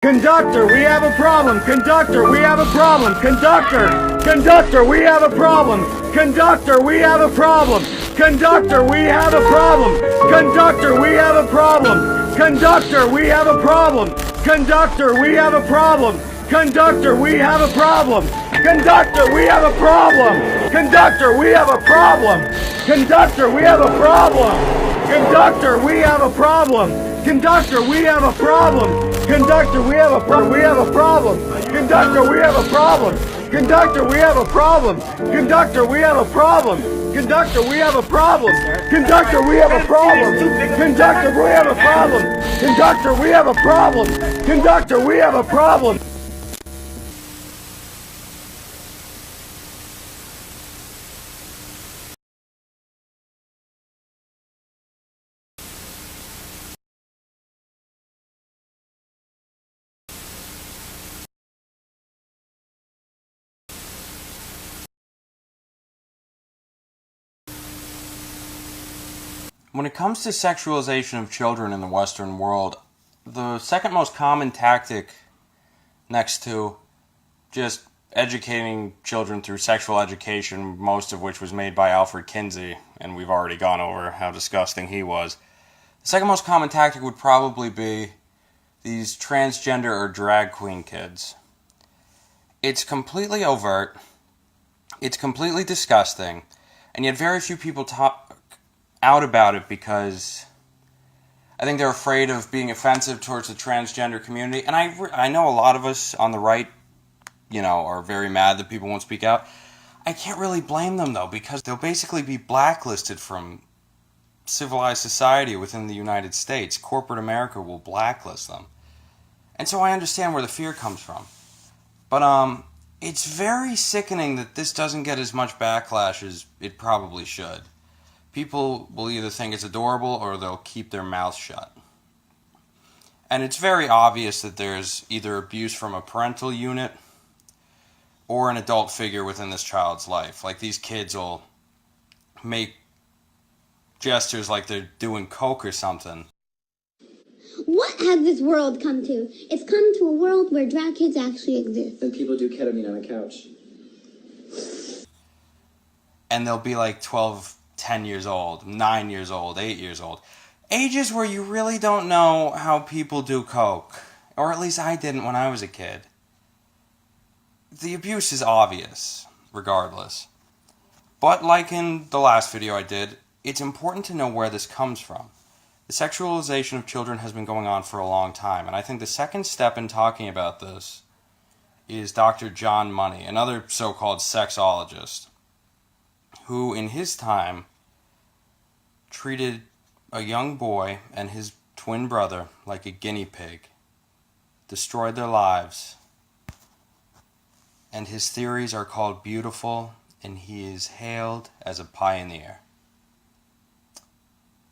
Conductor, we have a problem. Conductor, we have a problem. Conductor, we have a problem. Conductor, we have a problem. Conductor, we have a problem. Conductor, we have a problem. Conductor, we have a problem. Conductor, we have a problem. Conductor, we have a problem. Conductor, we have a problem. Conductor, we have a problem. Conductor, we have a problem. Conductor, we have a problem. Conductor, we have a problem. Conductor, we have a problem. We have a problem. Conductor, we have a problem. Conductor, we have a problem. Conductor, we have a problem. Conductor, we have a problem. Conductor, we have a problem. Conductor, we have a problem. Conductor, we have a problem. Conductor, we have a problem. When it comes to sexualization of children in the Western world, the second most common tactic, next to just educating children through sexual education, most of which was made by Alfred Kinsey, and we've already gone over how disgusting he was, the second most common tactic would probably be these transgender or drag queen kids. It's completely overt, it's completely disgusting, and yet very few people talk out about it because I think they're afraid of being offensive towards the transgender community. And I know a lot of us on the right, are very mad that people won't speak out. I can't really blame them, though, because they'll basically be blacklisted from civilized society within the United States. Corporate America will blacklist them. And so I understand where the fear comes from. But it's very sickening that this doesn't get as much backlash as it probably should. People will either think it's adorable or they'll keep their mouths shut. And it's very obvious that there's either abuse from a parental unit or an adult figure within this child's life. Like, these kids will make gestures like they're doing coke or something. What has this world come to? It's come to a world where drag kids actually exist. And people do ketamine on a couch. And they'll be like 12, 10 years old, 9 years old, 8 years old. Ages where you really don't know how people do coke. Or at least I didn't when I was a kid. The abuse is obvious, regardless. But like in the last video I did, it's important to know where this comes from. The sexualization of children has been going on for a long time, and I think the second step in talking about this is Dr. John Money, another so-called sexologist, who in his time treated a young boy and his twin brother like a guinea pig, destroyed their lives, and his theories are called beautiful, and he is hailed as a pioneer.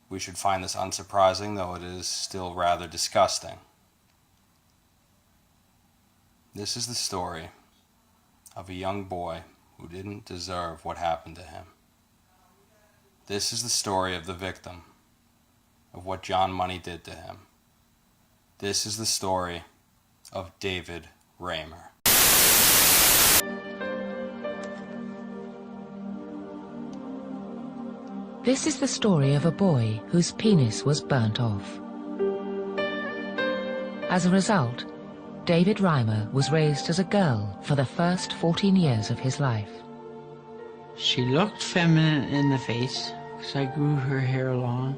We should find this unsurprising, though it is still rather disgusting. This is the story of a young boy who didn't deserve what happened to him. This is the story of the victim, of what John Money did to him. This is the story of David Raymer. This is the story of a boy whose penis was burnt off. As a result, David Raymer was raised as a girl for the first 14 years of his life. She looked feminine in the face, because I grew her hair long.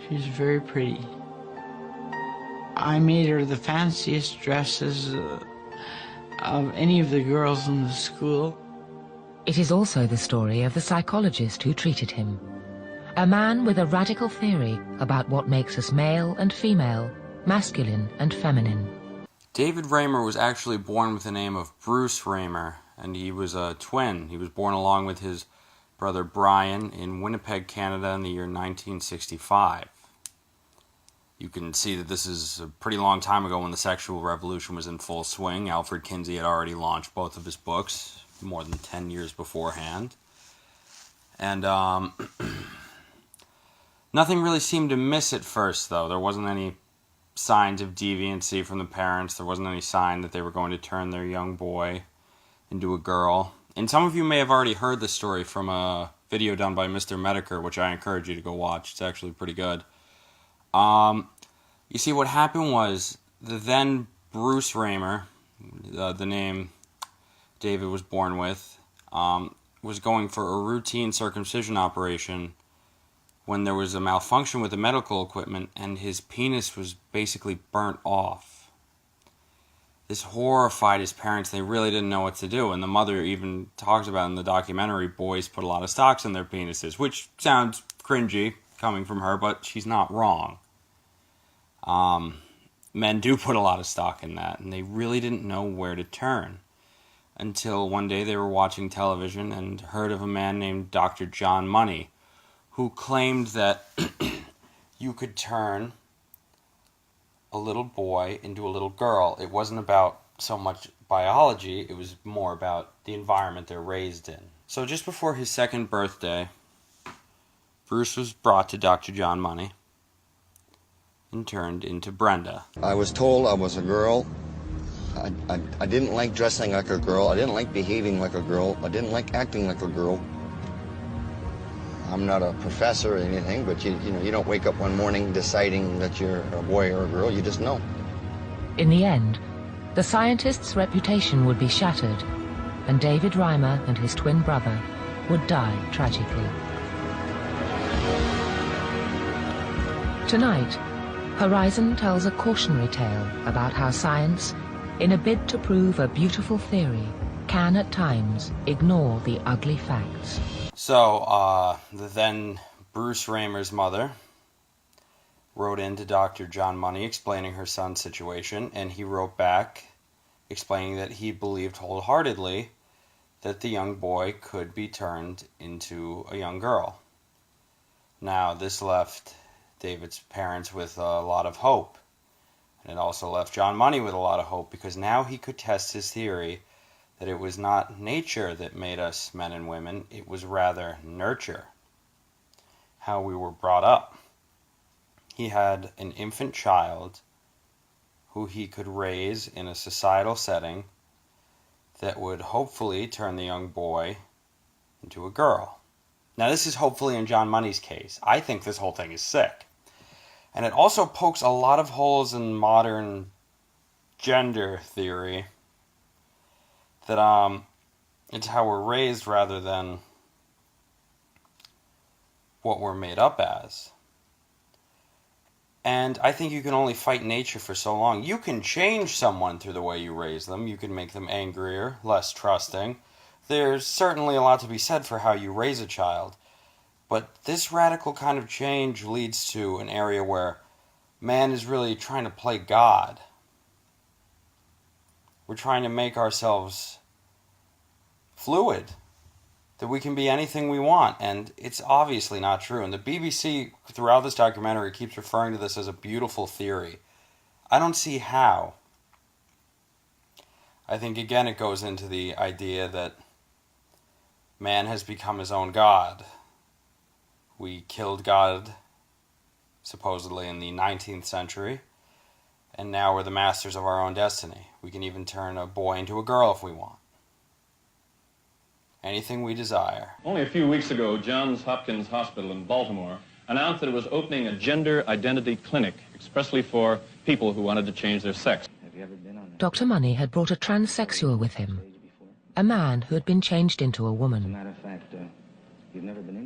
She was very pretty. I made her the fanciest dresses of any of the girls in the school. It is also the story of the psychologist who treated him. A man with a radical theory about what makes us male and female, masculine and feminine. David Raymer was actually born with the name of Bruce Raymer, and he was a twin. He was born along with his brother Brian in Winnipeg, Canada in the year 1965. You can see that this is a pretty long time ago when the sexual revolution was in full swing. Alfred Kinsey had already launched both of his books more than 10 years beforehand. And nothing really seemed to miss at first, though. There wasn't any signs of deviancy from the parents. There wasn't any sign that they were going to turn their young boy into a girl. And some of you may have already heard this story from a video done by Mr. Mediker, which I encourage you to go watch. It's actually pretty good. You see, what happened was the then Bruce Raymer, the name David was born with, was going for a routine circumcision operation when there was a malfunction with the medical equipment and his penis was basically burnt off. This horrified his parents. They really didn't know what to do. And the mother even talks about in the documentary, boys put a lot of stocks in their penises, which sounds cringy coming from her, but she's not wrong. Men do put a lot of stock in that, and they really didn't know where to turn. Until one day they were watching television and heard of a man named Dr. John Money, who claimed that you could turn a little boy into a little girl. It wasn't about so much biology, it was more about the environment they're raised in. So just before his 2nd birthday, Bruce was brought to Dr. John Money and turned into Brenda. I was told I was a girl. I didn't like dressing like a girl. I didn't like behaving like a girl. I didn't like acting like a girl. I'm not a professor or anything, but you know, you don't wake up one morning deciding that you're a boy or a girl. You just know. In the end, the scientist's reputation would be shattered, and David Reimer and his twin brother would die tragically. Tonight, Horizon tells a cautionary tale about how science, in a bid to prove a beautiful theory, can at times ignore the ugly facts. So, the then Bruce Raymer's mother wrote in to Dr. John Money explaining her son's situation, and he wrote back explaining that he believed wholeheartedly that the young boy could be turned into a young girl. Now, this left David's parents with a lot of hope, and it also left John Money with a lot of hope, because now he could test his theory that it was not nature that made us men and women, it was rather nurture, how we were brought up. He had an infant child who he could raise in a societal setting that would hopefully turn the young boy into a girl. Now, this is hopefully in John Money's case. I think this whole thing is sick. And it also pokes a lot of holes in modern gender theory, that it's how we're raised rather than what we're made up as. And I think you can only fight nature for so long. You can change someone through the way you raise them. You can make them angrier, less trusting. There's certainly a lot to be said for how you raise a child. But this radical kind of change leads to an area where man is really trying to play God. We're trying to make ourselves fluid, that we can be anything we want, and it's obviously not true. And the BBC, throughout this documentary, keeps referring to this as a beautiful theory. I don't see how. I think, again, it goes into the idea that man has become his own God. We killed God, supposedly, in the 19th century, and now we're the masters of our own destiny. We can even turn a boy into a girl if we want. Anything we desire. Only a few weeks ago, Johns Hopkins Hospital in Baltimore announced that it was opening a gender identity clinic expressly for people who wanted to change their sex. Dr. Money had brought a transsexual with him, a man who had been changed into a woman.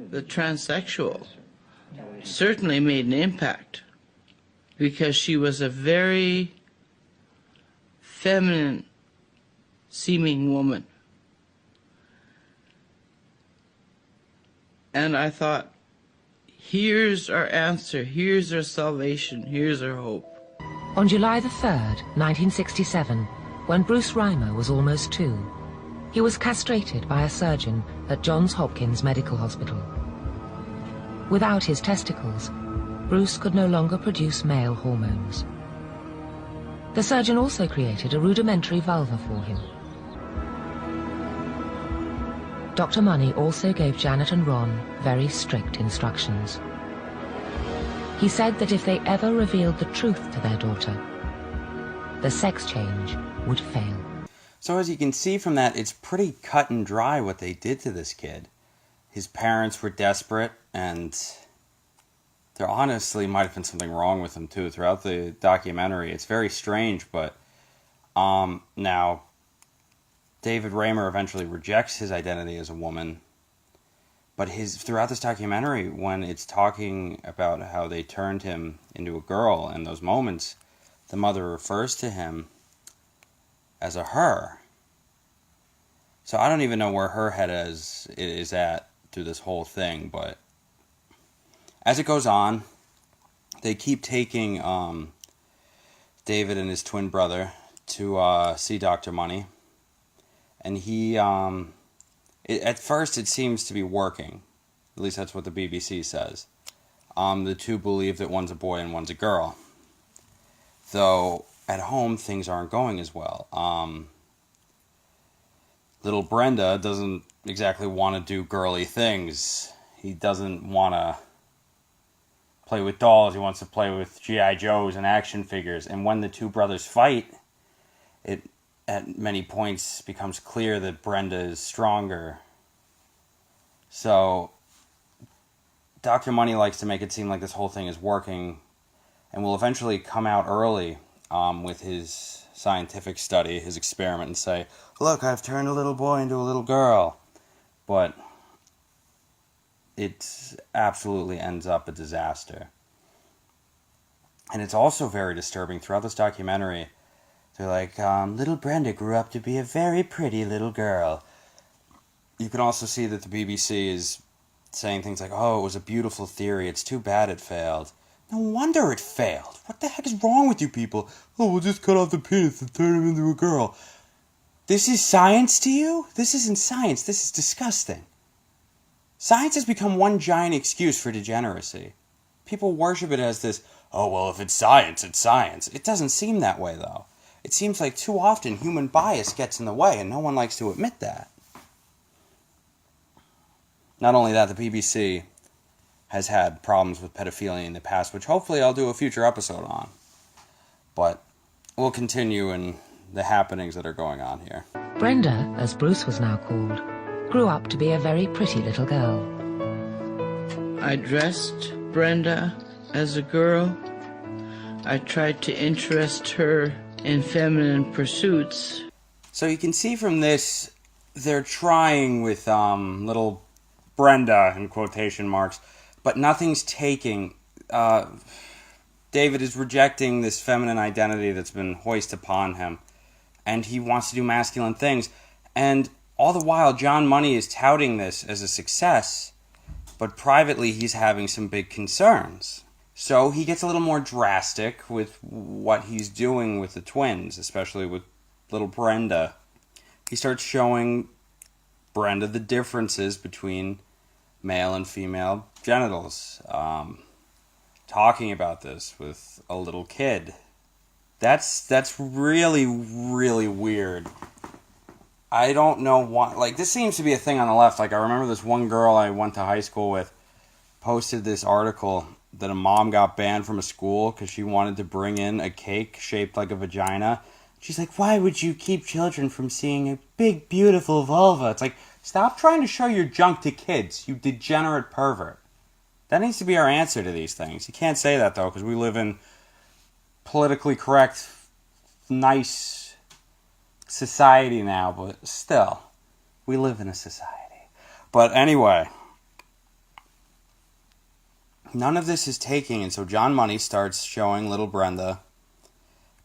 The transsexual certainly made an impact because she was a very feminine-seeming woman. And I thought, here's our answer, here's our salvation, here's our hope. On July the 3rd, 1967, when Bruce Reimer was almost 2, he was castrated by a surgeon at Johns Hopkins Medical Hospital. Without his testicles, Bruce could no longer produce male hormones. The surgeon also created a rudimentary vulva for him. Dr. Money also gave Janet and Ron very strict instructions. He said that if they ever revealed the truth to their daughter, the sex change would fail. So as you can see from that, it's pretty cut and dry what they did to this kid. His parents were desperate, and there honestly might have been something wrong with him too throughout the documentary. It's very strange, but now David Raymer eventually rejects his identity as a woman. But throughout this documentary, when it's talking about how they turned him into a girl in those moments, the mother refers to him as a her. So I don't even know where her head is at through this whole thing. But as it goes on, they keep taking David and his twin brother to see Dr. Money. And he... at first, it seems to be working. At least that's what the BBC says. The two believe that one's a boy and one's a girl. Though, at home, things aren't going as well. Little Brenda doesn't exactly want to do girly things. He doesn't want to play with dolls. He wants to play with G.I. Joes and action figures. And when the two brothers fight, it at many points becomes clear that Brenda is stronger. So Dr. Money likes to make it seem like this whole thing is working and will eventually come out early with his scientific study, his experiment, and say, look, I've turned a little boy into a little girl. But it absolutely ends up a disaster. And it's also very disturbing throughout this documentary. They're like, little Brenda grew up to be a very pretty little girl. You can also see that the BBC is saying things like, oh, it was a beautiful theory. It's too bad it failed. No wonder it failed. What the heck is wrong with you people? Oh, we'll just cut off the penis and turn him into a girl. This is science to you? This isn't science. This is disgusting. Science has become one giant excuse for degeneracy. People worship it as this, oh, well, if it's science, it's science. It doesn't seem that way, though. It seems like too often human bias gets in the way, and no one likes to admit that. Not only that, the BBC has had problems with pedophilia in the past, which hopefully I'll do a future episode on. But we'll continue in the happenings that are going on here. Brenda, as Bruce was now called, grew up to be a very pretty little girl. I dressed Brenda as a girl. I tried to interest her in feminine pursuits. So you can see from this, they're trying with little Brenda, in quotation marks, but nothing's taking. David is rejecting this feminine identity that's been hoisted upon him, and he wants to do masculine things. And all the while, John Money is touting this as a success, but privately he's having some big concerns. So he gets a little more drastic with what he's doing with the twins, especially with little Brenda. He starts showing Brenda the differences between male and female genitals. Talking about this with a little kid. That's really, really weird. I don't know why. Like, this seems to be a thing on the left. Like, I remember this one girl I went to high school with posted this article that a mom got banned from a school because she wanted to bring in a cake shaped like a vagina. She's like, why would you keep children from seeing a big, beautiful vulva? It's like, stop trying to show your junk to kids, you degenerate pervert. That needs to be our answer to these things. You can't say that, though, because we live in politically correct, nice society now, but still, we live in a society. But anyway, none of this is taking, and so John Money starts showing little Brenda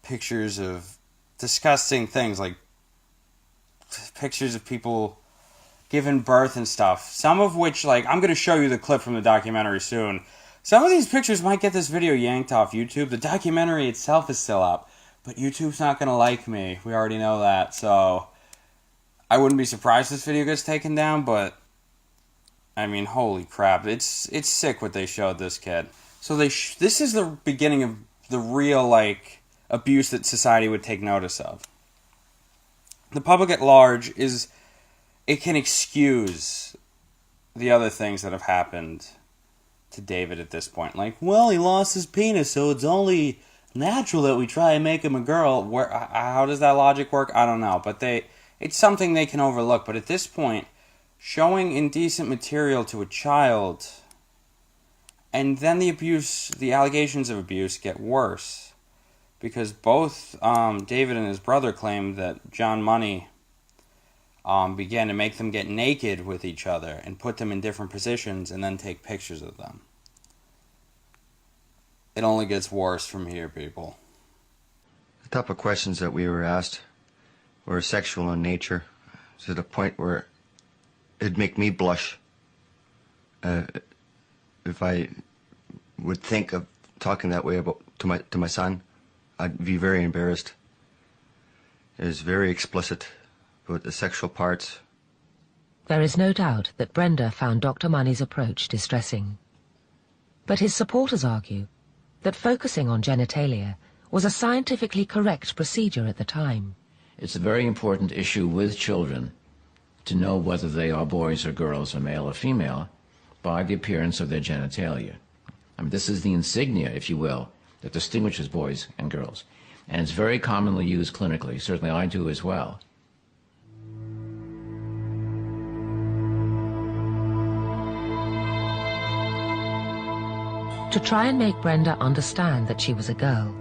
pictures of disgusting things, like pictures of people giving birth and stuff. Some of which, like, I'm going to show you the clip from the documentary soon. Some of these pictures might get this video yanked off YouTube. The documentary itself is still up, but YouTube's not going to like me. We already know that, so I wouldn't be surprised if this video gets taken down, but I mean, holy crap. It's sick what they showed this kid. So this is the beginning of the real, like, abuse that society would take notice of. The public at large it can excuse the other things that have happened to David at this point. Like, well, he lost his penis, so it's only natural that we try and make him a girl. How does that logic work? I don't know. But it's something they can overlook. But at this point, showing indecent material to a child, and then the allegations of abuse get worse. Because both David and his brother claimed that John Money began to make them get naked with each other and put them in different positions and then take pictures of them. It only gets worse from here, people. The type of questions that we were asked were sexual in nature, to the point where it'd make me blush if I would think of talking that way to my son. I'd be very embarrassed. It is very explicit about the sexual parts. There is no doubt that Brenda found Dr. Money's approach distressing. But his supporters argue that focusing on genitalia was a scientifically correct procedure at the time. It's a very important issue with children to know whether they are boys or girls, or male or female, by the appearance of their genitalia. I mean, this is the insignia, if you will, that distinguishes boys and girls. And it's very commonly used clinically. Certainly I do as well. To try and make Brenda understand that she was a girl,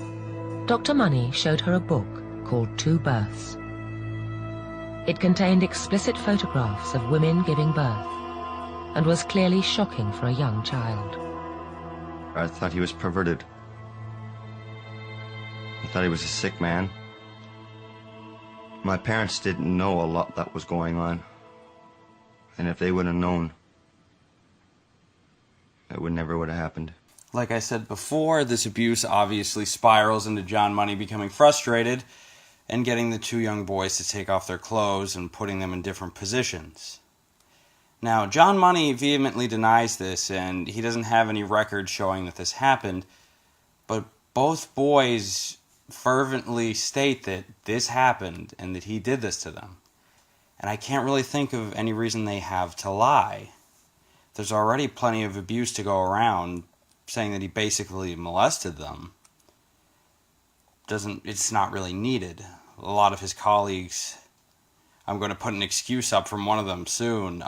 Dr. Money showed her a book called Two Births. It contained explicit photographs of women giving birth and was clearly shocking for a young child. I thought he was perverted. I thought he was a sick man. My parents didn't know a lot that was going on. And if they would have known, it never would have happened. Like I said before, this abuse obviously spirals into John Money becoming frustrated and getting the two young boys to take off their clothes and putting them in different positions. Now, John Money vehemently denies this, and he doesn't have any record showing that this happened, but both boys fervently state that this happened and that he did this to them. And I can't really think of any reason they have to lie. There's already plenty of abuse to go around, saying that he basically molested them. It's not really needed. A lot of his colleagues, I'm going to put an excuse up from one of them soon,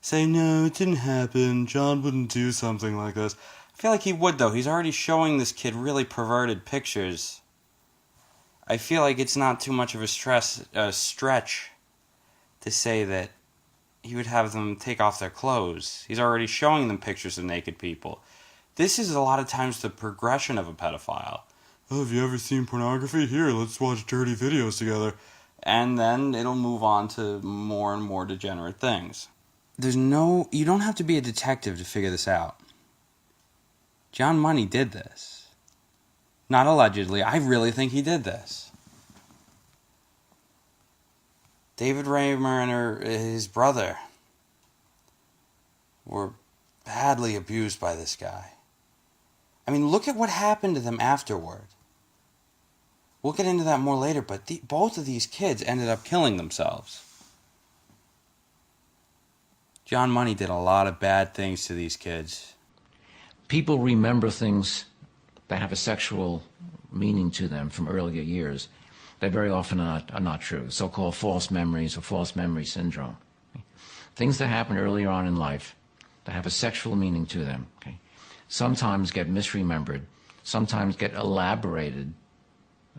say, no, it didn't happen, John wouldn't do something like this. I feel like he would, though. He's already showing this kid really perverted pictures. I feel like it's not too much of a stretch to say that he would have them take off their clothes. He's already showing them pictures of naked people. This is a lot of times the progression of a pedophile. Oh, have you ever seen pornography? Here, let's watch dirty videos together. And then it'll move on to more and more degenerate things. You don't have to be a detective to figure this out. John Money did this. Not allegedly, I really think he did this. David Raymer and his brother were badly abused by this guy. I mean, look at what happened to them afterward. We'll get into that more later, but both of these kids ended up killing themselves. John Money did a lot of bad things to these kids. People remember things that have a sexual meaning to them from earlier years that very often are not true, so-called false memories or false memory syndrome. Things that happen earlier on in life that have a sexual meaning to them, okay, sometimes get misremembered, sometimes get elaborated,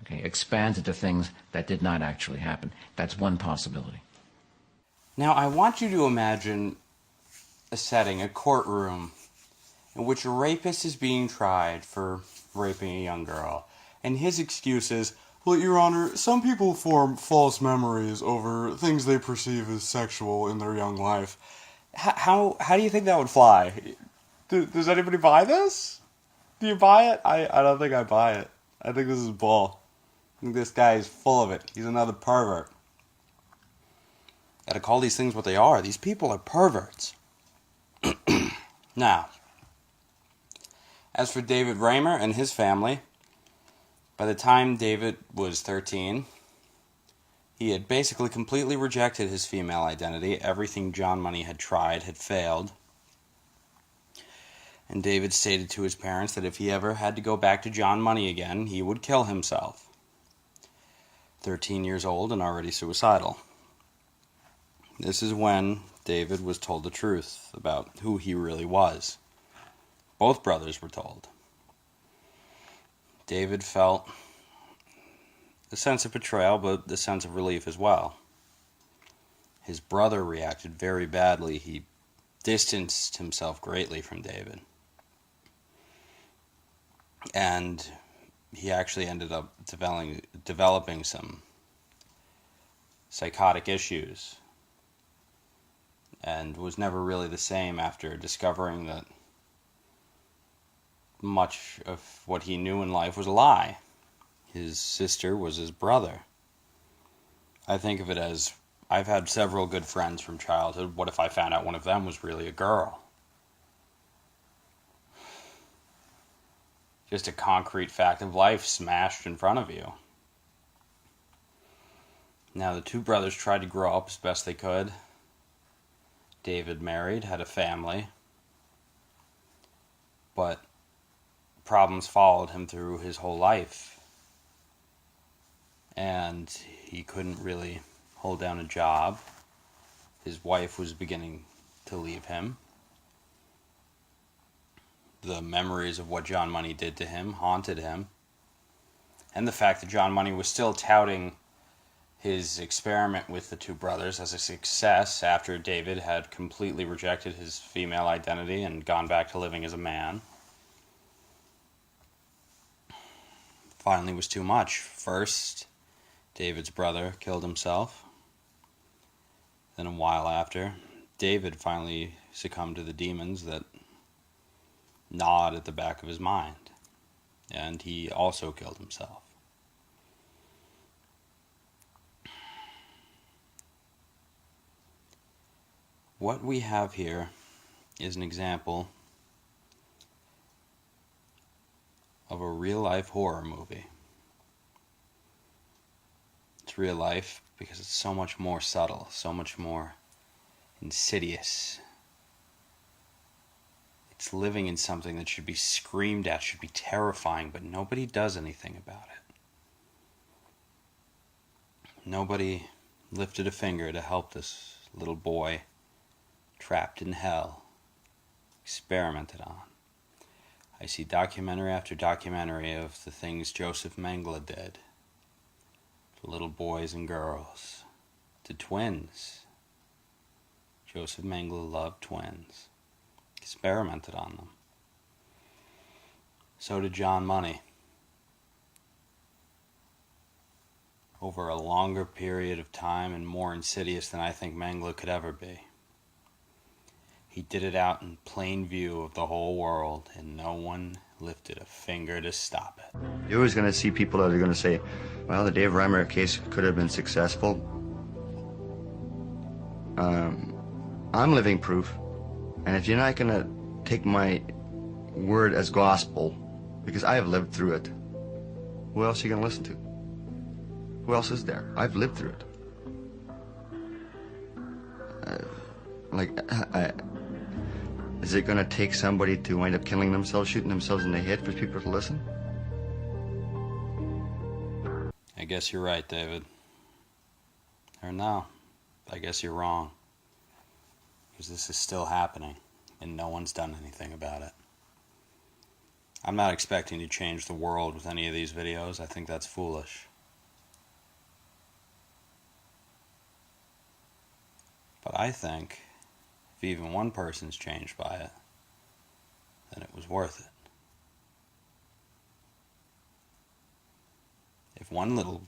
okay, expanded to things that did not actually happen. That's one possibility. Now, I want you to imagine a setting, a courtroom, in which a rapist is being tried for raping a young girl. And his excuse is, well, Your Honor, some people form false memories over things they perceive as sexual in their young life. How do you think that would fly? Does anybody buy this? Do you buy it? I don't think I buy it. I think this is bull. I think this guy is full of it. He's another pervert. Gotta call these things what they are. These people are perverts. Now, as for David Raymer and his family, by the time David was 13, he had basically completely rejected his female identity. Everything John Money had tried had failed. And David stated to his parents that if he ever had to go back to John Money again, he would kill himself. 13 years old and already suicidal. This is when David was told the truth about who he really was. Both brothers were told. David felt a sense of betrayal, but a sense of relief as well. His brother reacted very badly. He distanced himself greatly from David. And he actually ended up developing some psychotic issues and was never really the same after discovering that much of what he knew in life was a lie. His sister was his brother. I think of it as, I've had several good friends from childhood. What if I found out one of them was really a girl? Just a concrete fact of life smashed in front of you. Now, the two brothers tried to grow up as best they could. David married, had a family, but problems followed him through his whole life. And he couldn't really hold down a job. His wife was beginning to leave him. The memories of what John Money did to him haunted him. And the fact that John Money was still touting his experiment with the two brothers as a success after David had completely rejected his female identity and gone back to living as a man, finally was too much. First, David's brother killed himself. Then a while after, David finally succumbed to the demons that gnawed at the back of his mind, and he also killed himself. What we have here is an example of a real-life horror movie. It's real life because it's so much more subtle, so much more insidious. It's living in something that should be screamed at, should be terrifying, but nobody does anything about it. Nobody lifted a finger to help this little boy trapped in hell, experimented on. I see documentary after documentary of the things Joseph Mengele did to little boys and girls, to twins. Joseph Mengele loved twins, experimented on them. So did John Money. Over a longer period of time and more insidious than I think Mengele could ever be. He did it out in plain view of the whole world, and no one lifted a finger to stop it. You're always going to see people that are going to say, well, the Dave Reimer case could have been successful. I'm living proof. And if you're not going to take my word as gospel, because I have lived through it, who else are you going to listen to? Who else is there? I've lived through it. Is it going to take somebody to wind up killing themselves, shooting themselves in the head for people to listen? I guess you're right, David. Or no, I guess you're wrong. Because this is still happening, and no one's done anything about it. I'm not expecting to change the world with any of these videos. I think that's foolish. But I think if even one person's changed by it, then it was worth it. If one little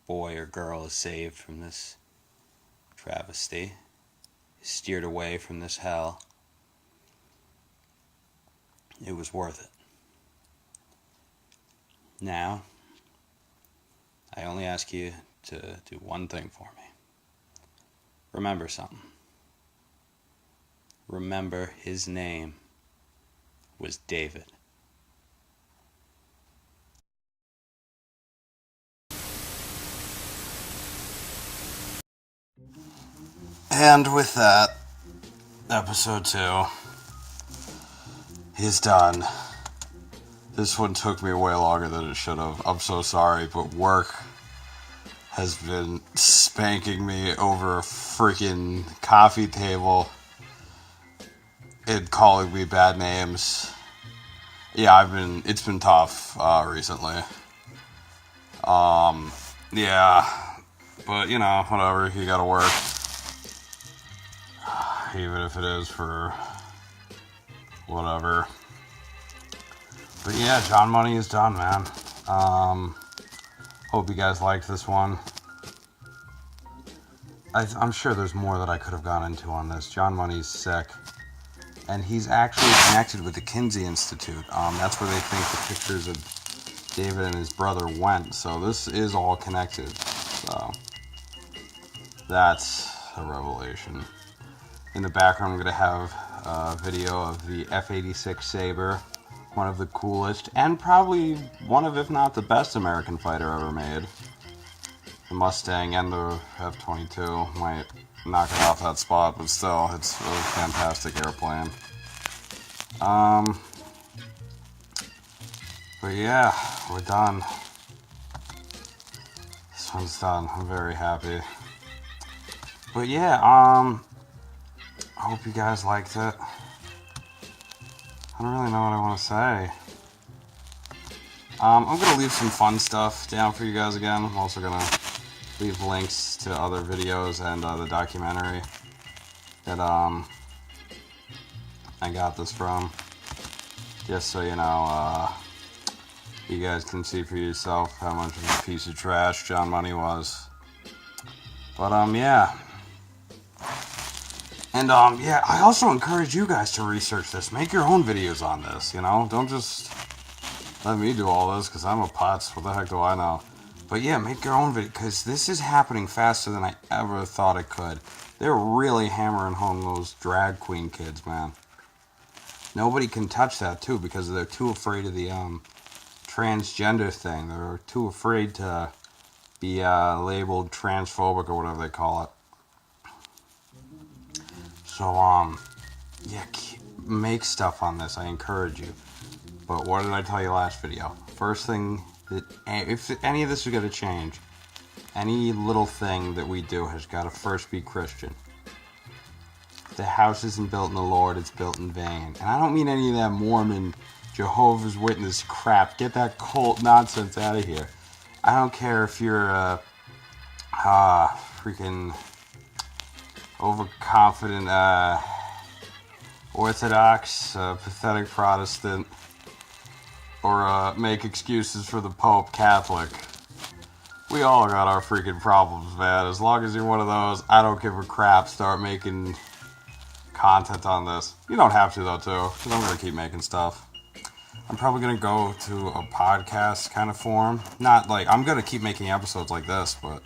boy or girl is saved from this travesty, is steered away from this hell, it was worth it. Now, I only ask you to do one thing for me. Remember something. Remember his name was David. And with that, episode 2 is done. This one took me way longer than it should have. I'm so sorry, but work has been spanking me over a freaking coffee table and calling me bad names. Yeah, it's been tough recently. Yeah, but you know, whatever, you gotta work. Even if it is for whatever. But yeah, John Money is done, man. Hope you guys liked this one. I'm sure there's more that I could have gone into on this. John Money's sick. And he's actually connected with the Kinsey Institute. That's where they think the pictures of David and his brother went. So this is all connected. So that's a revelation. In the background, I'm going to have a video of the F-86 Sabre. One of the coolest, and probably one of, if not the best American fighter ever made. The Mustang and the F-22 might knock it off that spot, but still, it's a fantastic airplane. But yeah, we're done. This one's done. I'm very happy. But yeah, I hope you guys liked it. I don't really know what I want to say. I'm going to leave some fun stuff down for you guys again. I'm also going to leave links to other videos and the documentary that I got this from. Just so you know, you guys can see for yourself how much of a piece of trash John Money was. But yeah. And, yeah, I also encourage you guys to research this. Make your own videos on this, you know? Don't just let me do all this, because I'm a putz. What the heck do I know? But, yeah, make your own video, because this is happening faster than I ever thought it could. They're really hammering home those drag queen kids, man. Nobody can touch that, too, because they're too afraid of the, transgender thing. They're too afraid to be, labeled transphobic or whatever they call it. So, yeah, make stuff on this. I encourage you. But what did I tell you last video? First thing, that if any of this is going to change, any little thing that we do has got to first be Christian. The house isn't built in the Lord, it's built in vain. And I don't mean any of that Mormon, Jehovah's Witness crap. Get that cult nonsense out of here. I don't care if you're a freaking overconfident, Orthodox, pathetic Protestant, or make excuses for the Pope Catholic. We all got our freaking problems, man. As long as you're one of those, I don't give a crap. Start making content on this. You don't have to, though, too, because I'm going to keep making stuff. I'm probably going to go to a podcast kind of form. Not like, I'm going to keep making episodes like this, but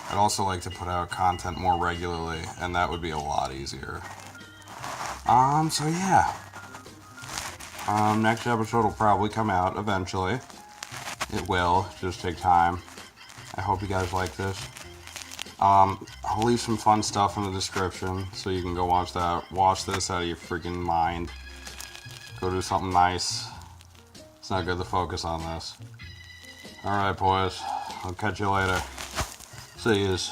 I'd also like to put out content more regularly, and that would be a lot easier. So yeah. Next episode will probably come out eventually. It will, just take time. I hope you guys like this. I'll leave some fun stuff in the description, so you can go watch that. Watch this out of your freaking mind. Go do something nice. It's not good to focus on this. Alright, boys. I'll catch you later. See yous.